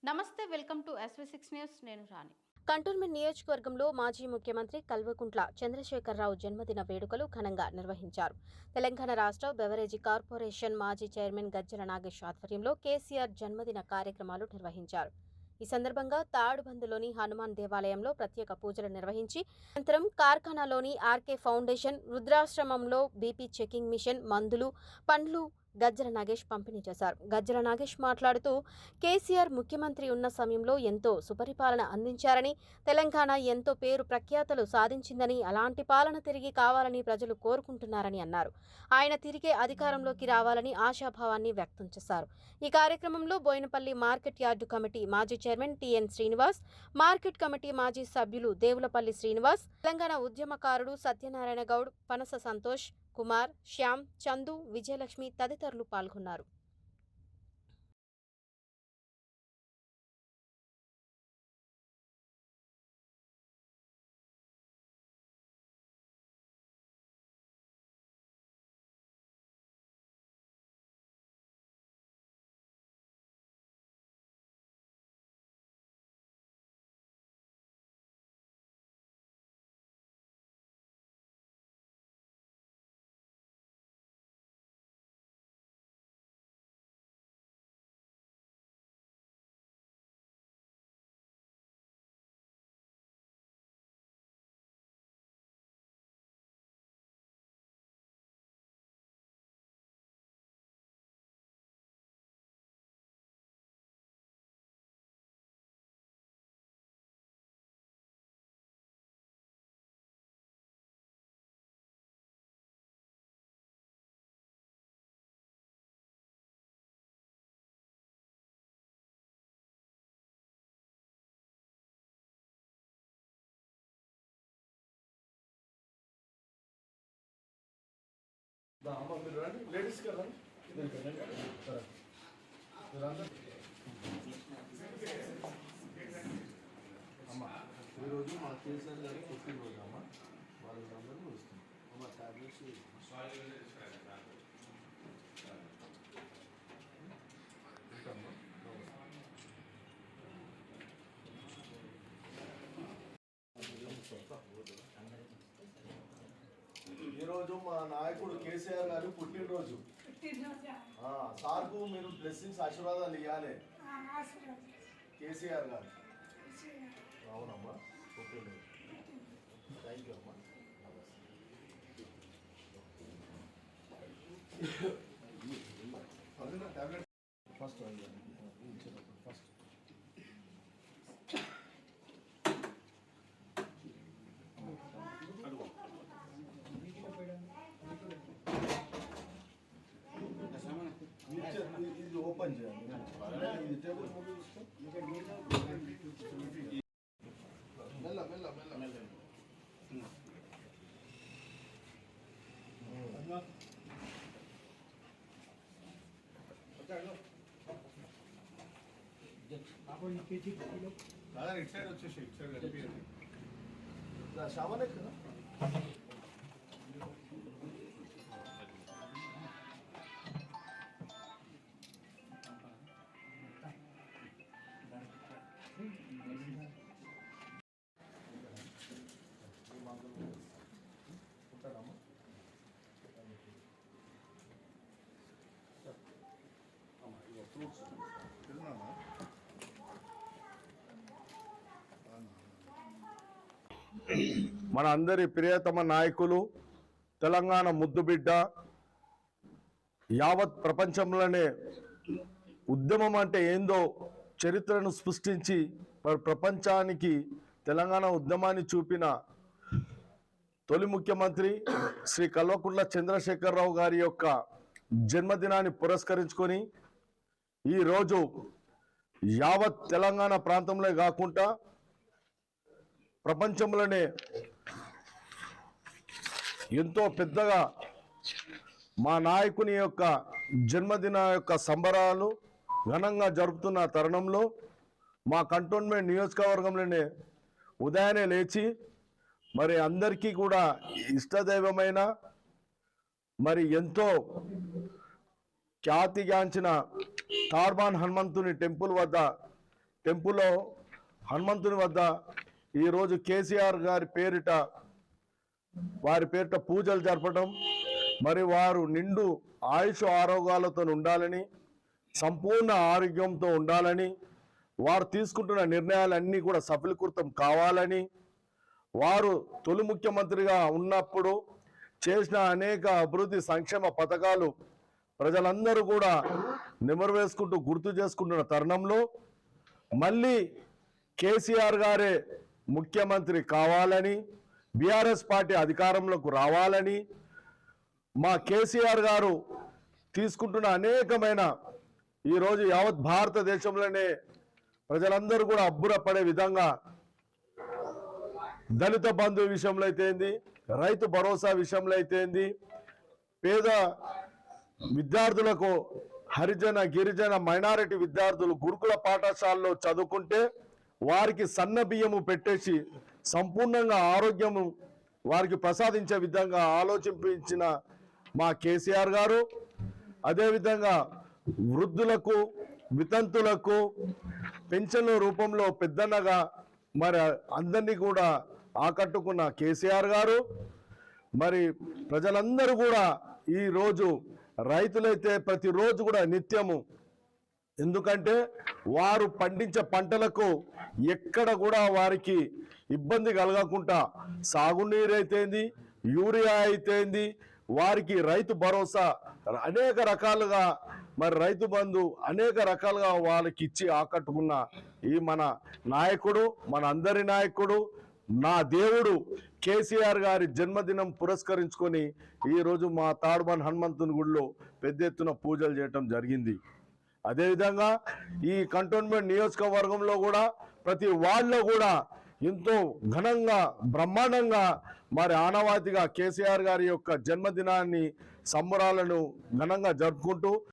నమస్తే, welcome to SV6 news. నేను రాణి. Cantonment నియోజకవర్గంలో మాజీ ముఖ్యమంత్రి కల్వకుంట్ల చంద్రశేఖరరావు జన్మదిన వేడుకలు ఘనంగా నిర్వహించారు. తెలంగాణ రాష్ట్ర బెవరేజీ కార్పొరేషన్ మాజీ చైర్మన్ గజ్జల నాగేష్ ఆధ్వర్యంలో కేసీఆర్ జన్మదిన కార్యక్రమాలు నిర్వహించారు. ఈ సందర్భంగా తాడుబందులోని హనుమాన్ దేవాలయంలో ప్రత్యేక పూజలు నిర్వహించి అనంతరం కార్ఖానాలోని ఆర్కే ఫౌండేషన్, వృద్ధాశ్రమంలో బీపీ చెకింగ్ మిషన్, మందులు, పండ్లు గజ్జల నాగేష్ పంపిణీ చేశారు. గజ్జల నాగేష్ మాట్లాడుతూ కేసీఆర్ ముఖ్యమంత్రి ఉన్న సమయంలో ఎంతో సుపరిపాలన అందించారని, తెలంగాణ ఎంతో పేరు ప్రఖ్యాతలు సాధించిందని, అలాంటి పాలన తిరిగి కావాలని ప్రజలు కోరుకుంటున్నారని అన్నారు. ఆయన తిరిగే అధికారంలోకి రావాలని ఆశాభావాన్ని వ్యక్తం చేశారు. ఈ కార్యక్రమంలో బోయినపల్లి మార్కెట్ యార్డు కమిటీ మాజీ chairman TN Srinivas, market committee మాజీ సభ్యులు దేవులపల్లి శ్రీనివాస్, తెలంగాణ ఉద్యమకారుడు సత్యనారాయణ గౌడ్, పనస సంతోష్ కుమార్, శ్యామ్, చందు, విజయలక్ష్మి తదితరులు పాల్గొన్నారు. లేడీస్ కదా అమ్మ ఈరోజు మా కేసీఆర్ గారు పుట్టినరోజు అమ్మ, వాళ్ళందరూ వస్తుంది అమ్మ. టాబ్లెట్స్ ఈరోజు మా నాయకుడు కేసీఆర్ గారు పుట్టినరోజు. సార్కు మీరు బ్లెస్సింగ్స్, ఆశీర్వాదాలు ఇవ్వాలి. కేసీఆర్ గారు అవునమ్మా, పుట్టినరోజు. థ్యాంక్ యూ అమ్మా. ఫస్ట్ ఫస్ట్ ఇది ఓపెన్ చేయాలి. ఇది టేబుల్ మెల్ల మెల్ల మెల్ల మెల్ల. ఇటు సైడ్ వచ్చేసి ఇటు సైడ్ కనిపించండి. శామనే కదా. మన అందరి ప్రియతమ నాయకులు, తెలంగాణ ముద్దుబిడ్డ, యావత్ ప్రపంచంలోనే ఉద్యమం అంటే ఏందో చరిత్రను సృష్టించి ప్రపంచానికి తెలంగాణ ఉద్యమాన్ని చూపిన తొలి ముఖ్యమంత్రి శ్రీ కల్వకుంట్ల చంద్రశేఖరరావు గారి యొక్క జన్మదినాన్ని పురస్కరించుకొని ఈరోజు యావత్ తెలంగాణ ప్రాంతంలో కాకుండా ప్రపంచంలోనే ఎంతో పెద్దగా మా నాయకుని యొక్క జన్మదిన యొక్క సంబరాలు ఘనంగా జరుపుతున్న తరుణంలో మా కంటోన్మెంట్ నియోజకవర్గంలోనే ఉదయాన్నే లేచి మరి అందరికీ కూడా ఇష్టదైవమైన మరి ఎంతో ఖ్యాతిగాంచిన తాడ్బాన్ హనుమంతుని టెంపుల్ వద్ద టెంపుల్లో హనుమంతుని వద్ద ఈరోజు కేసీఆర్ గారి పేరిట వారి పేరిట పూజలు జరపడం, మరి వారు నిండు ఆయుష్ ఆరోగ్యాలతో ఉండాలని, సంపూర్ణ ఆరోగ్యంతో ఉండాలని, వారు తీసుకుంటున్న నిర్ణయాలన్నీ కూడా సఫలీకృతం కావాలని, వారు తొలి ముఖ్యమంత్రిగా ఉన్నప్పుడు చేసిన అనేక అభివృద్ధి సంక్షేమ పథకాలు ప్రజలందరూ కూడా నెమరువేసుకుంటూ గుర్తు చేసుకుంటున్న తరుణంలో మళ్ళీ కేసీఆర్ గారే ముఖ్యమంత్రి కావాలని, బీఆర్ఎస్ పార్టీ అధికారంలోకి రావాలని, మా కేసీఆర్ గారు తీసుకుంటున్న అనేకమైన ఈరోజు యావత్ భారతదేశంలోనే ప్రజలందరూ కూడా అబ్బురపడే విధంగా దళిత బంధు విషయంలో అయితేంది, రైతు భరోసా విషయంలో అయితేంది, పేద విద్యార్థులకు హరిజన గిరిజన మైనారిటీ విద్యార్థులు గురుకుల పాఠశాలలో చదువుకుంటే వారికి సన్న బియ్యము పెట్టేసి సంపూర్ణంగా ఆరోగ్యము వారికి ప్రసాదించే విధంగా ఆలోచించిన మా కేసీఆర్ గారు, అదేవిధంగా వృద్ధులకు వితంతులకు పెన్షన్ల రూపంలో పెద్దన్నగా మరి అందరినీ కూడా ఆకట్టుకున్న కేసీఆర్ గారు, మరి ప్రజలందరూ కూడా ఈరోజు రైతులైతే ప్రతిరోజు కూడా నిత్యము, ఎందుకంటే వారు పండించే పంటలకు ఎక్కడ కూడా వారికి ఇబ్బంది కలగకుండా సాగునీరు అయితేంది, యూరియా అయితేంది, వారికి రైతు భరోసా అనేక రకాలుగా మరి రైతు బంధు అనేక రకాలుగా వాళ్ళకి ఇచ్చి ఆకట్టుకున్న ఈ మన నాయకుడు, మన అందరి నాయకుడు, నా దేవుడు కేసీఆర్ గారి జన్మదినం పురస్కరించుకొని ఈరోజు మా తాడుమన్ హనుమంతుని గుడిలో పెద్ద ఎత్తున పూజలు చేయటం జరిగింది. అదేవిధంగా ఈ కంటోన్మెంట్ నియోజకవర్గంలో కూడా ప్రతి వార్డులో కూడా ఎంతో ఘనంగా బ్రహ్మాండంగా మరి ఆనవాతిగా కేసీఆర్ గారి యొక్క జన్మదినాన్ని సంబరాలను ఘనంగా జరుపుకుంటూ